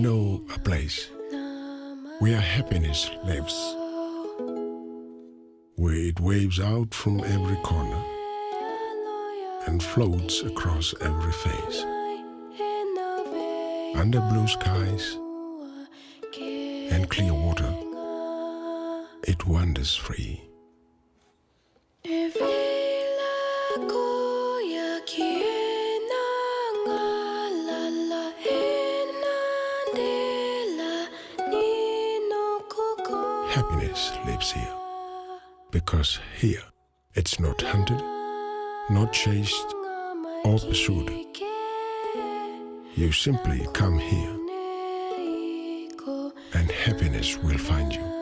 know a place where happiness lives, where it waves out from every corner and floats across every face. Under blue skies and clear water, it wanders free. Happiness lives here, because here it's not hunted, not chased or pursued. You simply come here and happiness will find you.